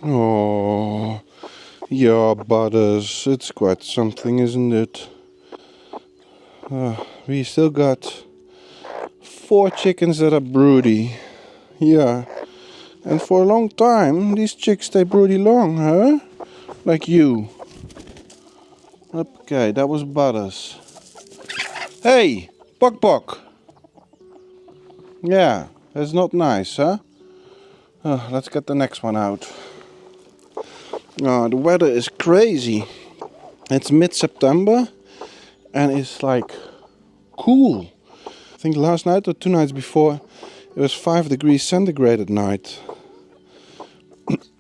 Oh, yeah, Butters, it's quite something, isn't it? We still got 4 chickens that are broody. Yeah, and for a long time, these chicks stay broody long, huh? Like you. Okay, that was Butters. Hey, Bok. Yeah, that's not nice, huh? Let's get the next one out. The weather is crazy. It's mid-September and it's like cool. I think last night or 2 nights before it was 5 degrees centigrade at night.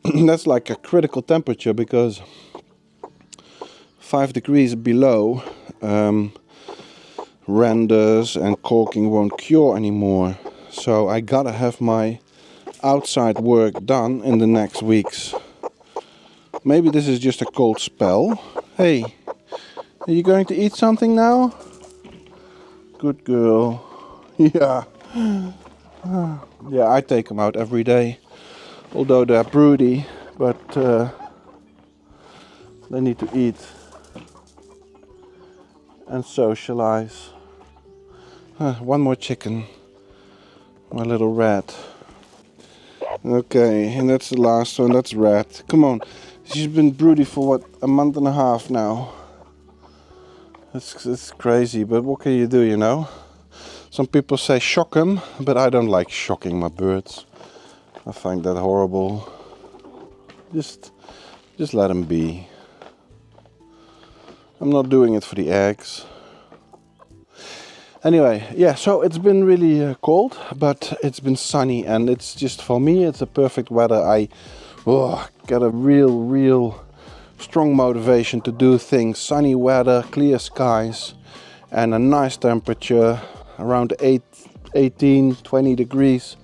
That's like a critical temperature because 5 degrees below renders and caulking won't cure anymore. So I gotta have my outside work done in the next weeks. Maybe this is just a cold spell. Hey, are you going to eat something now? Good girl. Yeah. Yeah, I take them out every day. Although they're broody, but they need to eat and socialize. One more chicken. My little rat. Okay, and that's the last one. That's Rat. Come on. She's been broody for what, a month and a half now. It's crazy, but what can you do, you know? Some people say shock them, but I don't like shocking my birds. I find that horrible. Just let them be. I'm not doing it for the eggs. Anyway, yeah, so it's been really cold, but it's been sunny, and it's just, for me, it's a perfect weather. I got a real strong motivation to do things. Sunny weather, clear skies, and a nice temperature, around 18, 20 degrees.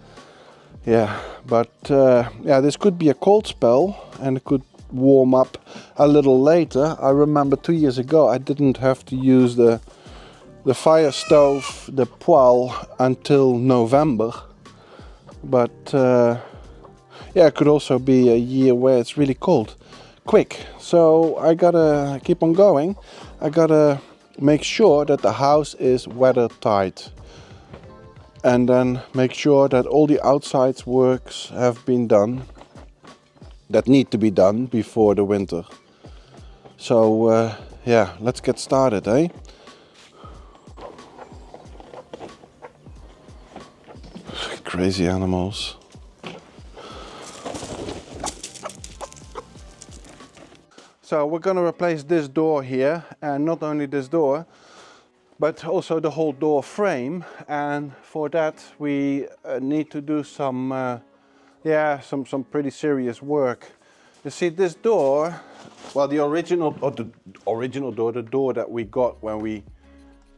Yeah, but yeah, this could be a cold spell, and it could warm up a little later. I remember 2 years ago, I didn't have to use the fire stove, the poêle, until November. But yeah, it could also be a year where it's really cold, quick. So I gotta keep on going. I gotta make sure that the house is weather tight. And then make sure that all the outside works have been done, that need to be done before the winter. So yeah, let's get started, eh? Crazy animals. So we're gonna replace this door here, and not only this door, but also the whole door frame. And for that we need to do some some pretty serious work. You see, this door, well, the original door, the door that we got when we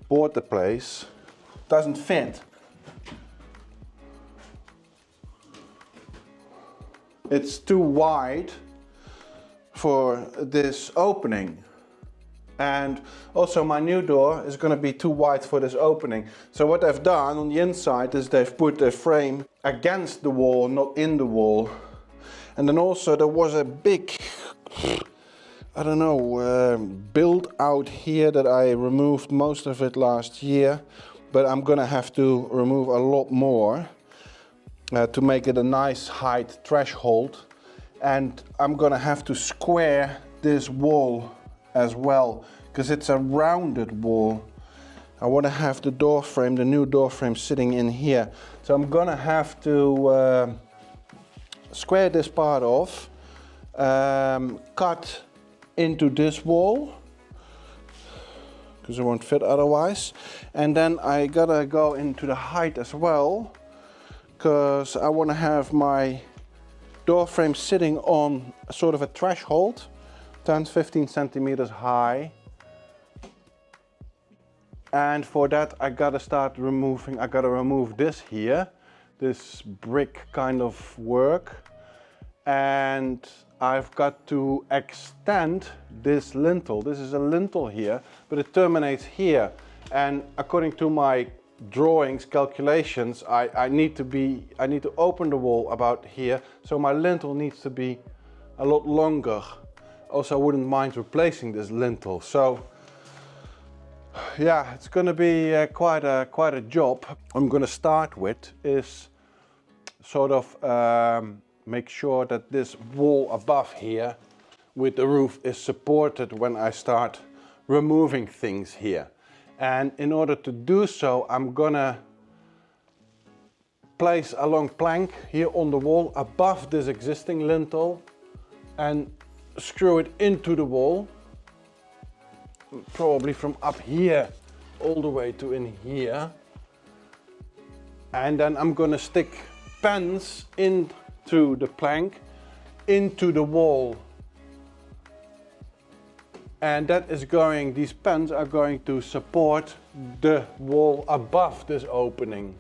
bought the place, doesn't fit. It's too wide for this opening. And also my new door is going to be too wide for this opening. So what they've done on the inside is they've put the frame against the wall, not in the wall. And then also there was a big, I don't know, build out here that I removed most of it last year. But I'm going to have to remove a lot more. To make it a nice height threshold, and I'm gonna have to square this wall as well, because it's a rounded wall. I want to have the door frame, the new door frame, sitting in here, so I'm gonna have to square this part off, cut into this wall because it won't fit otherwise, and then I gotta go into the height as well, because I want to have my door frame sitting on a sort of a threshold, 10-15 centimeters high. And for that I gotta remove this here, this brick kind of work, and I've got to extend this lintel. This is a lintel here, but it terminates here, and according to my drawings, calculations, I need to open the wall about here, so my lintel needs to be a lot longer. Also, I wouldn't mind replacing this lintel. So yeah, it's gonna be quite a job. I'm gonna start with is sort of make sure that this wall above here with the roof is supported when I start removing things here. And in order to do so, I'm gonna place a long plank here on the wall above this existing lintel and screw it into the wall, probably from up here all the way to in here. And then I'm gonna stick pins into the plank, into the wall. And that is going, these pins are going to support the wall above this opening.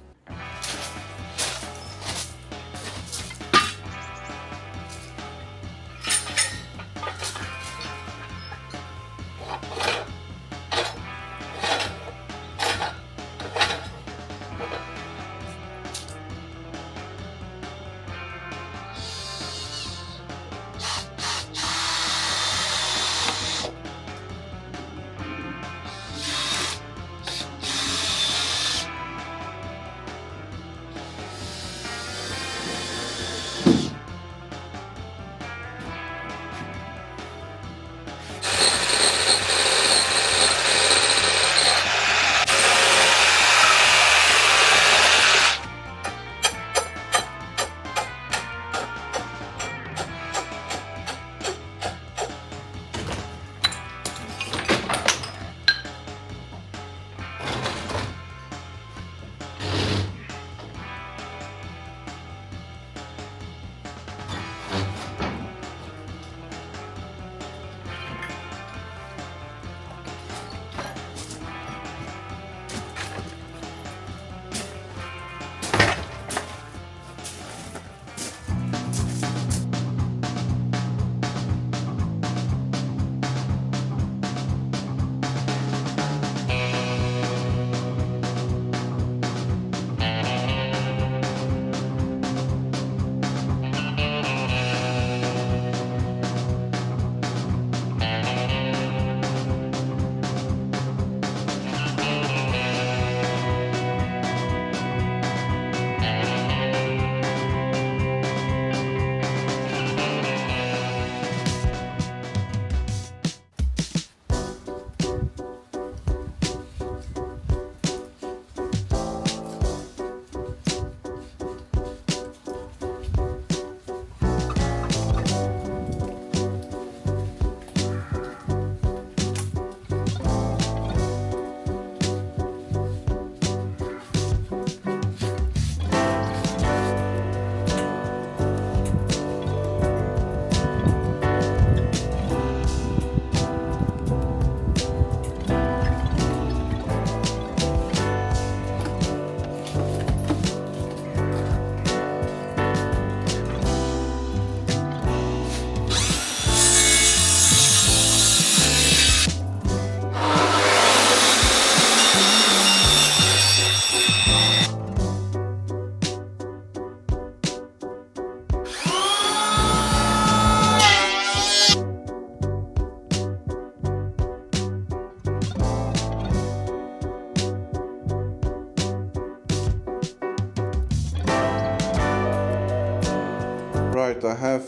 Right, I have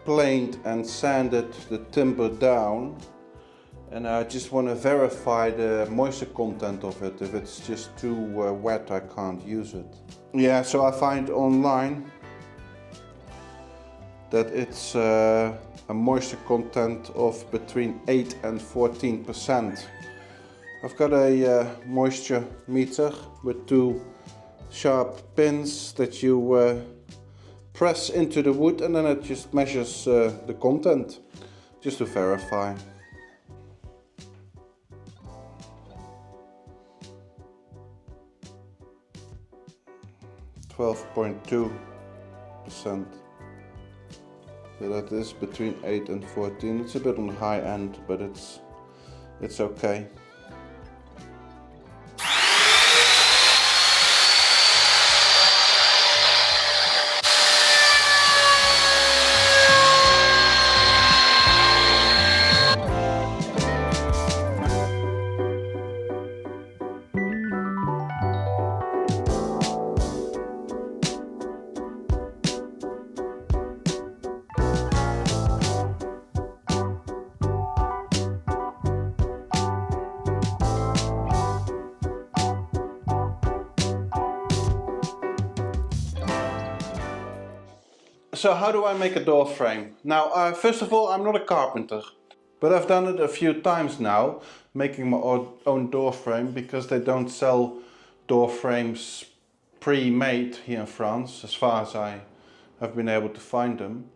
planed and sanded the timber down, and I just want to verify the moisture content of it. If it's just too wet, I can't use it. Yeah, so I find online that it's a moisture content of between 8 and 14%. I've got a moisture meter with two sharp pins that you press into the wood, and then it just measures the content, just to verify. (12.2%). So that is between 8 and 14. It's a bit on the high end, but it's okay. So how do I make a door frame? Now, first of all, I'm not a carpenter, but I've done it a few times now, making my own door frame, because they don't sell door frames pre-made here in France, as far as I have been able to find them.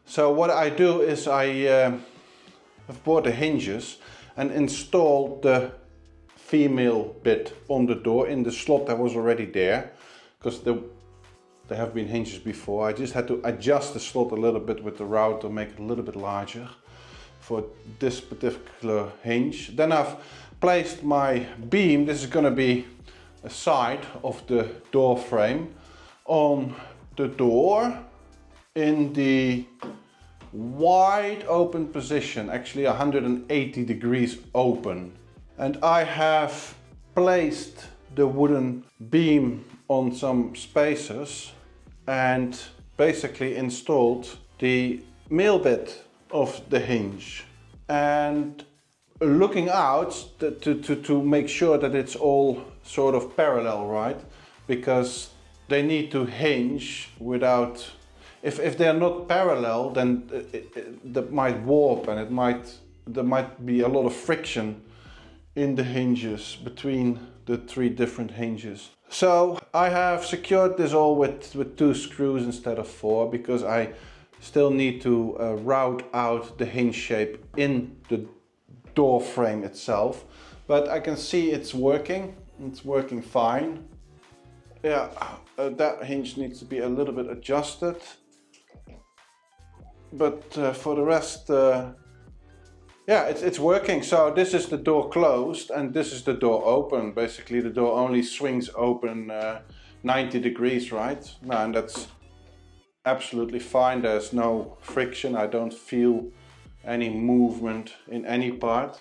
So what I do is I've bought the hinges and installed the female bit on the door in the slot that was already there, because there have been hinges before. I just had to adjust the slot a little bit with the router to make it a little bit larger for this particular hinge. Then I've placed my beam. This is going to be a side of the door frame on the door in the wide open position, actually 180 degrees open. And I have placed the wooden beam on some spacers and basically installed the male bit of the hinge, and looking out to make sure that it's all sort of parallel, right? Because they need to hinge without, if they're not parallel, then that might warp, and there might be a lot of friction in the hinges between the three different hinges. So I have secured this all with 2 screws instead of 4, because I still need to route out the hinge shape in the door frame itself. But I can see it's working fine. Yeah, that hinge needs to be a little bit adjusted. But for the rest, yeah, it's working. So this is the door closed and this is the door open. Basically the door only swings open 90 degrees, right? And that's absolutely fine. There's no friction. I don't feel any movement in any part.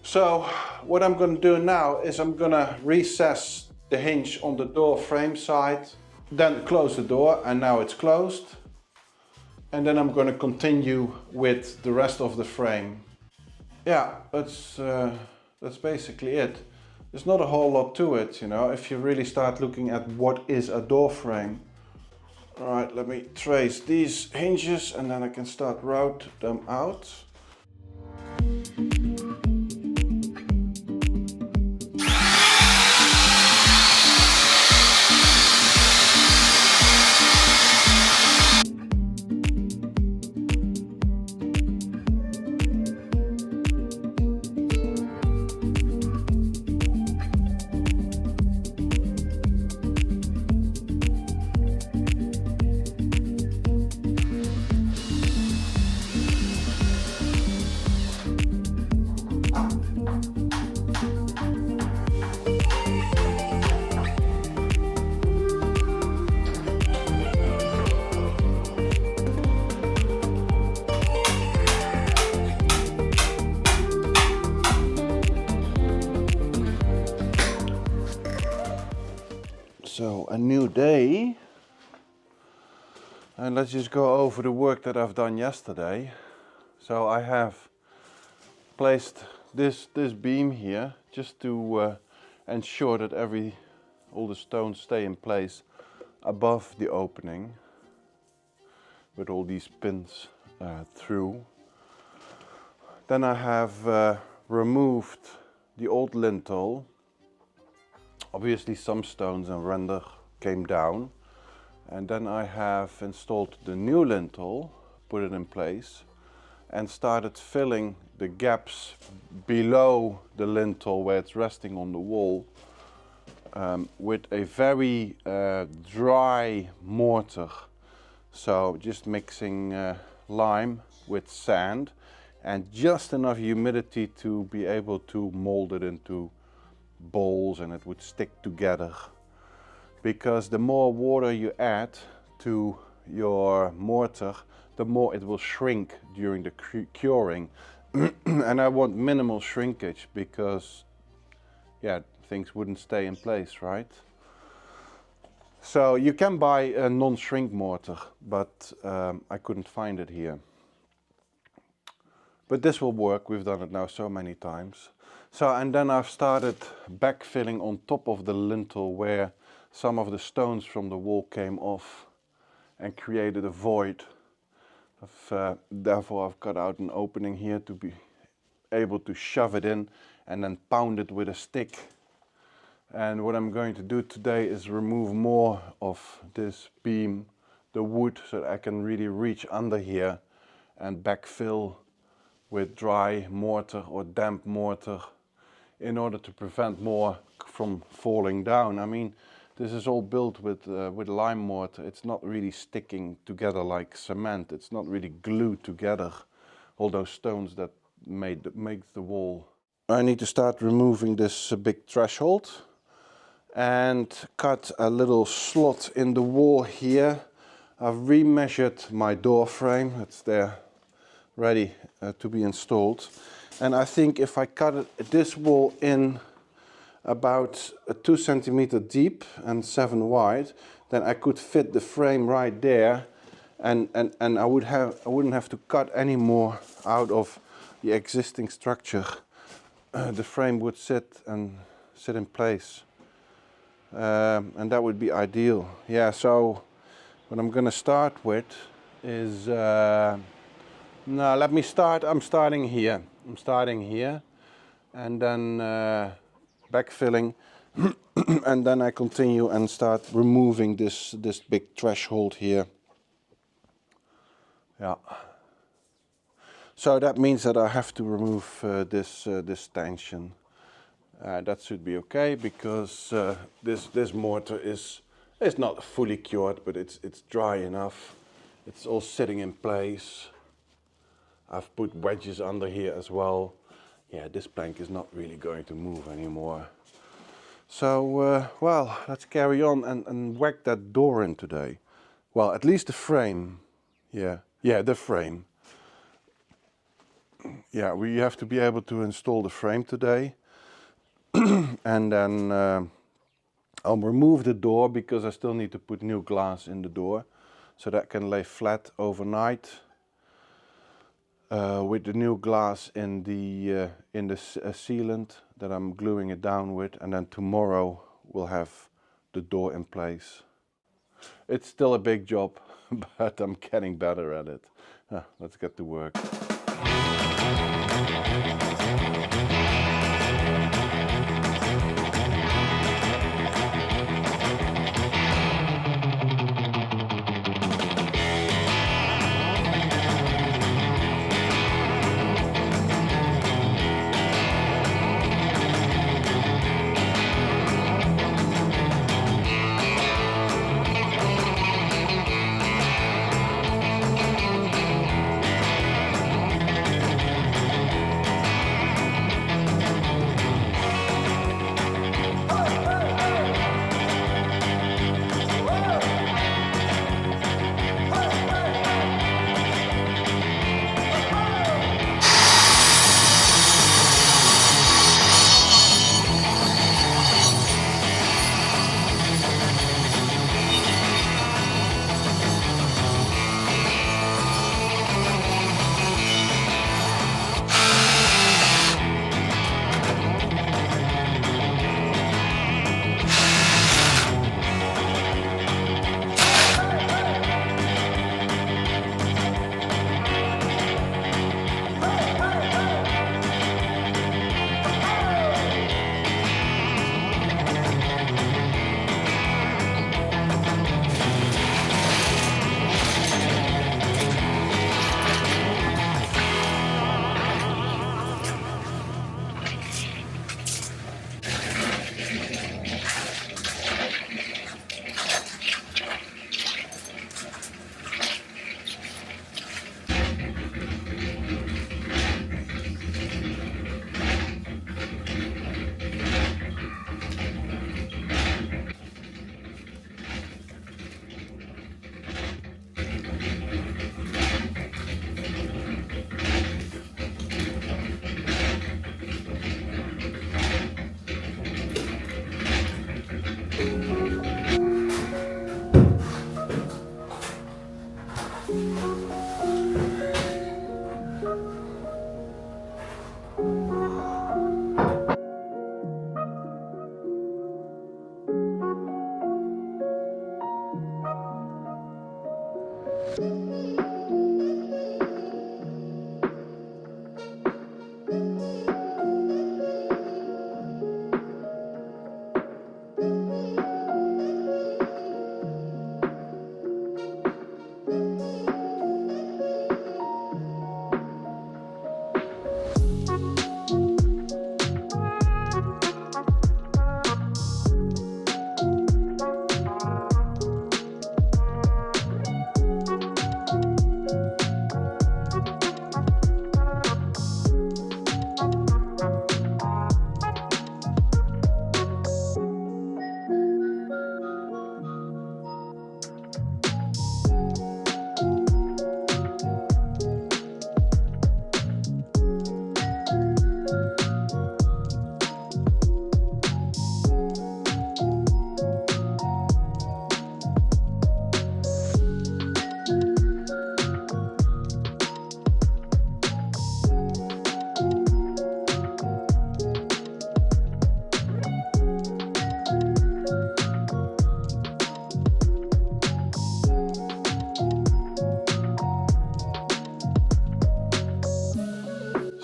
So what I'm going to do now is I'm going to recess the hinge on the door frame side, then close the door, and now it's closed. And then I'm going to continue with the rest of the frame. Yeah, that's basically it. There's not a whole lot to it, you know, if you really start looking at what is a door frame. All right, let me trace these hinges and then I can start route them out. So a new day, and let's just go over the work that I've done yesterday. So I have placed this beam here just to ensure that all the stones stay in place above the opening with all these pins through. Then I have removed the old lintel. Obviously some stones and render came down, and then I have installed the new lintel, put it in place, and started filling the gaps below the lintel where it's resting on the wall with a very dry mortar. So just mixing lime with sand and just enough humidity to be able to mold it into balls, and it would stick together, because the more water you add to your mortar, the more it will shrink during the curing. And I want minimal shrinkage, because yeah, things wouldn't stay in place, right? So you can buy a non-shrink mortar, but I couldn't find it here. But this will work, we've done it now so many times. So, and then I've started backfilling on top of the lintel where some of the stones from the wall came off. and created a void. Therefore I've cut out an opening here to be able to shove it in and then pound it with a stick. And what I'm going to do today is remove more of this beam, the wood, so that I can really reach under here and backfill with dry mortar or damp mortar in order to prevent more from falling down. I mean, this is all built with lime mortar. It's not really sticking together like cement. It's not really glued together, all those stones that make the wall. I need to start removing this big threshold and cut a little slot in the wall here. I've remeasured my door frame. It's there ready to be installed, and I think if I cut this wall in about 2 centimeters deep and 7 wide, then I could fit the frame right there, and I wouldn't have to cut any more out of the existing structure. The frame would sit in place, and that would be ideal. Yeah, so what I'm gonna start with is no, let me start. I'm starting here, and then backfilling, and then I continue and start removing this big threshold here. Yeah. So that means that I have to remove this tension. That should be okay, because this mortar is not fully cured, but it's dry enough. It's all sitting in place. I've put wedges under here as well. Yeah, this plank is not really going to move anymore. So, well, let's carry on and whack that door in today. Well, at least the frame. Yeah, the frame. Yeah, we have to be able to install the frame today. And then I'll remove the door, because I still need to put new glass in the door, so that can lay flat overnight. With the new glass in the sealant that I'm gluing it down with, and then tomorrow we'll have the door in place. It's still a big job, but I'm getting better at it. Let's get to work.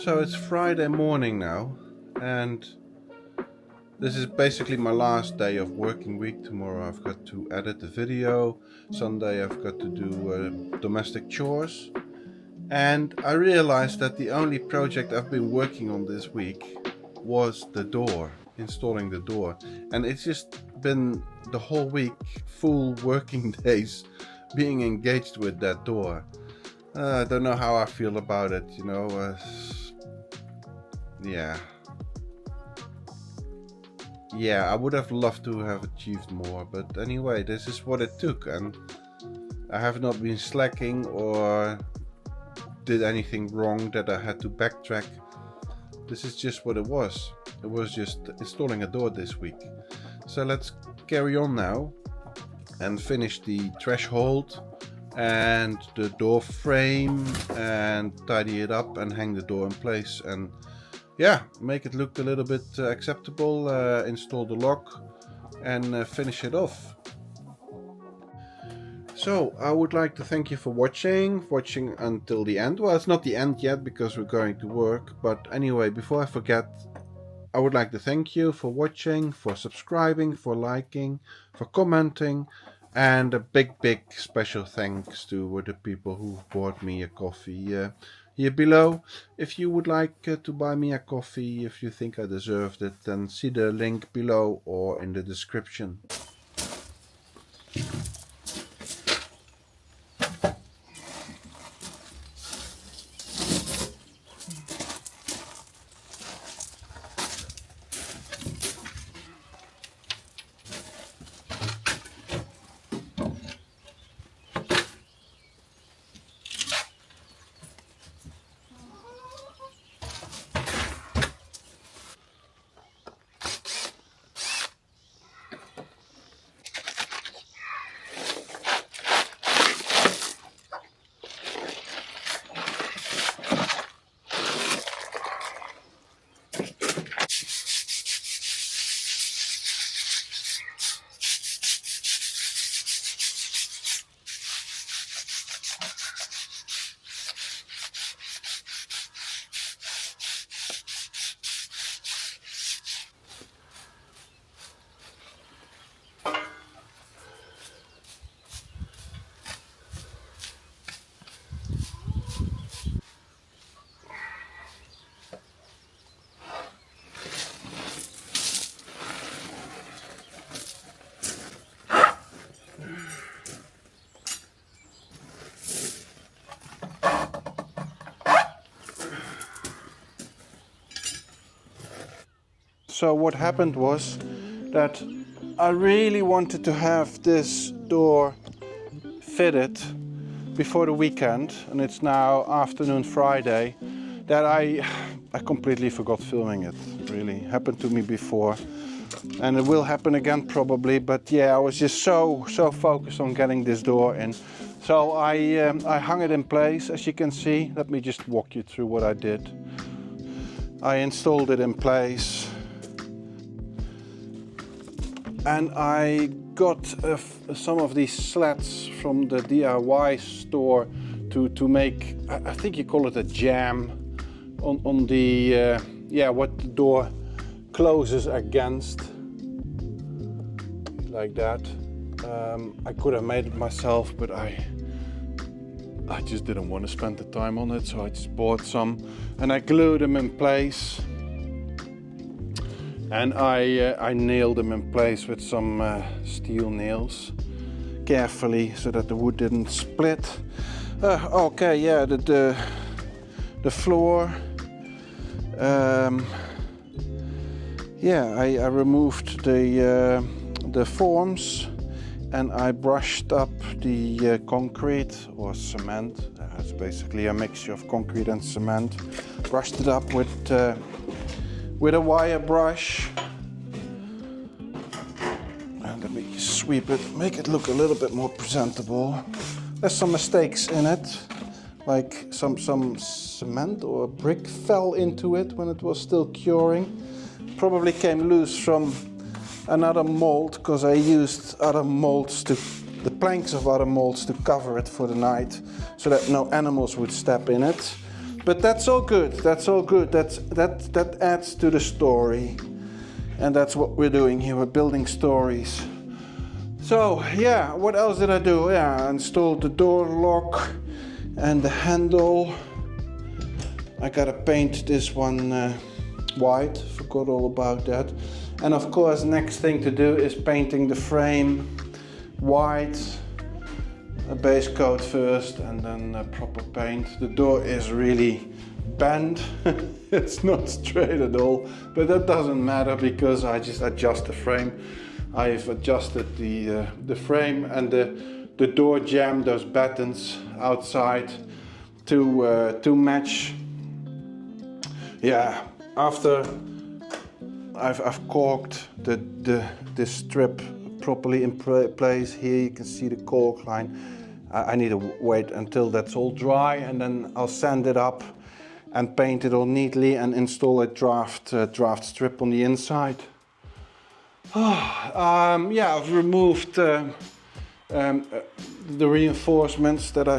So it's Friday morning now, and this is basically my last day of working week. Tomorrow I've got to edit the video. Sunday I've got to do domestic chores. And I realized that the only project I've been working on this week was the door, installing the door. And it's just been the whole week, full working days, being engaged with that door. I don't know how I feel about it, you know. Yeah, I would have loved to have achieved more, but anyway, this is what it took, and I have not been slacking or did anything wrong that I had to backtrack. This is just what it was. It was just installing a door this week. So let's carry on now and finish the threshold and the door frame and tidy it up and hang the door in place and yeah, make it look a little bit acceptable, install the lock and finish it off. So I would like to thank you for watching until the end. Well, it's not the end yet because we're going to work, but anyway, before I forget, I would like to thank you for watching, for subscribing, for liking, for commenting, and a big special thanks to the people who bought me a coffee here below. If you would like to buy me a coffee, if you think I deserved it, then see the link below or in the description. So what happened was that I really wanted to have this door fitted before the weekend, and it's now afternoon Friday, that I completely forgot filming it. Really happened to me before, and it will happen again probably, but yeah, I was just so focused on getting this door in. So I hung it in place, as you can see. Let me just walk you through what I did. I installed it in place. And I got some of these slats from the DIY store to make, I think you call it a jamb, on the, what the door closes against, like that. I could have made it myself, but I just didn't want to spend the time on it, so I just bought some and I glued them in place. And I nailed them in place with some steel nails, carefully, so that the wood didn't split. Okay, yeah, the floor. I removed the forms, and I brushed up the concrete or cement. It's basically a mixture of concrete and cement. Brushed it up with a wire brush, and let me sweep it, make it look a little bit more presentable. There's some mistakes in it, like some cement or brick fell into it when it was still curing. Probably came loose from another mold, because I used other molds, the planks of other molds, to cover it for the night, so that no animals would step in it. But that's all good. That's all good. That adds to the story, and that's what we're doing here. We're building stories. So yeah, what else did I do? Yeah, I installed the door lock and the handle. I gotta paint this one white. Forgot all about that. And of course, next thing to do is painting the frame white. A base coat first and then proper paint. The door is really bent. It's not straight at all, but that doesn't matter because I just adjust the frame. I've adjusted the frame and the door jamb, those buttons outside to match. Yeah, after I've caulked this strip properly in place. Here you can see the caulk line. I need to wait until that's all dry, and then I'll sand it up and paint it all neatly and install a draft strip on the inside. Yeah, I've removed the reinforcements that I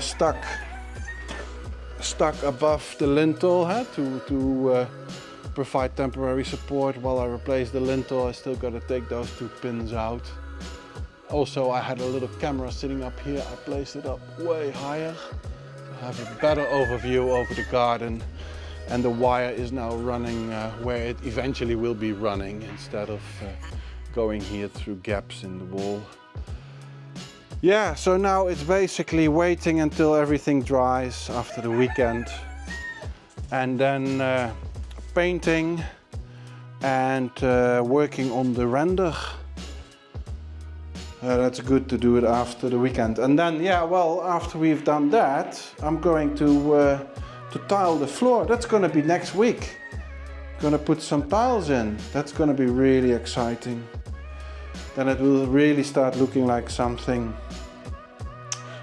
stuck above the lintel to provide temporary support while I replace the lintel. I still got to take those two pins out. Also, I had a little camera sitting up here. I placed it up way higher to have a better overview over the garden. And the wire is now running where it eventually will be running, instead of going here through gaps in the wall. Yeah, so now it's basically waiting until everything dries after the weekend. And then painting and working on the render. That's good to do it after the weekend. And then, yeah, well, after we've done that, I'm going to tile the floor. That's going to be next week. Gonna put some tiles in. That's going to be really exciting. Then it will really start looking like something.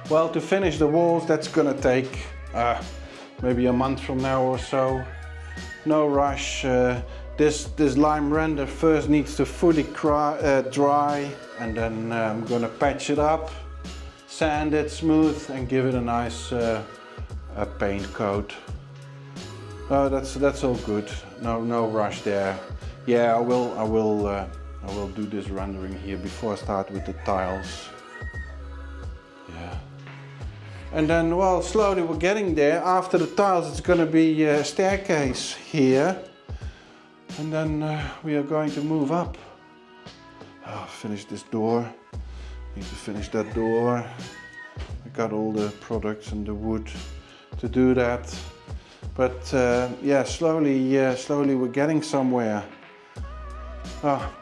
Well, to finish the walls, that's going to take maybe a month from now or so. No rush. This lime render first needs to fully dry, and then I'm gonna patch it up, sand it smooth, and give it a nice paint coat. That's all good. No rush there. Yeah, I will do this rendering here before I start with the tiles. Yeah. And then, well, slowly we're getting there. After the tiles, it's gonna be a staircase here. And then we are going to move up. Finish this door. Need to finish that door. I got all the products and the wood to do that. But yeah, slowly we're getting somewhere.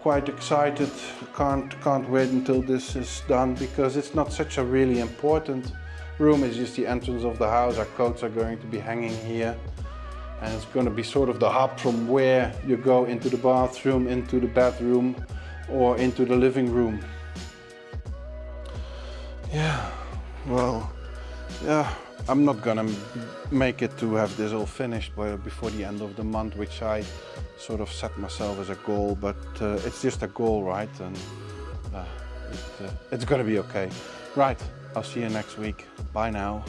Quite excited. Can't wait until this is done, because it's not such a really important room. It's just the entrance of the house. Our coats are going to be hanging here. And it's going to be sort of the hub from where you go into the bathroom, into the bedroom, or into the living room. Yeah, well, yeah, I'm not gonna make it to have this all finished before the end of the month, which I sort of set myself as a goal, but it's just a goal, right? And it's gonna be okay. Right, I'll see you next week. Bye now.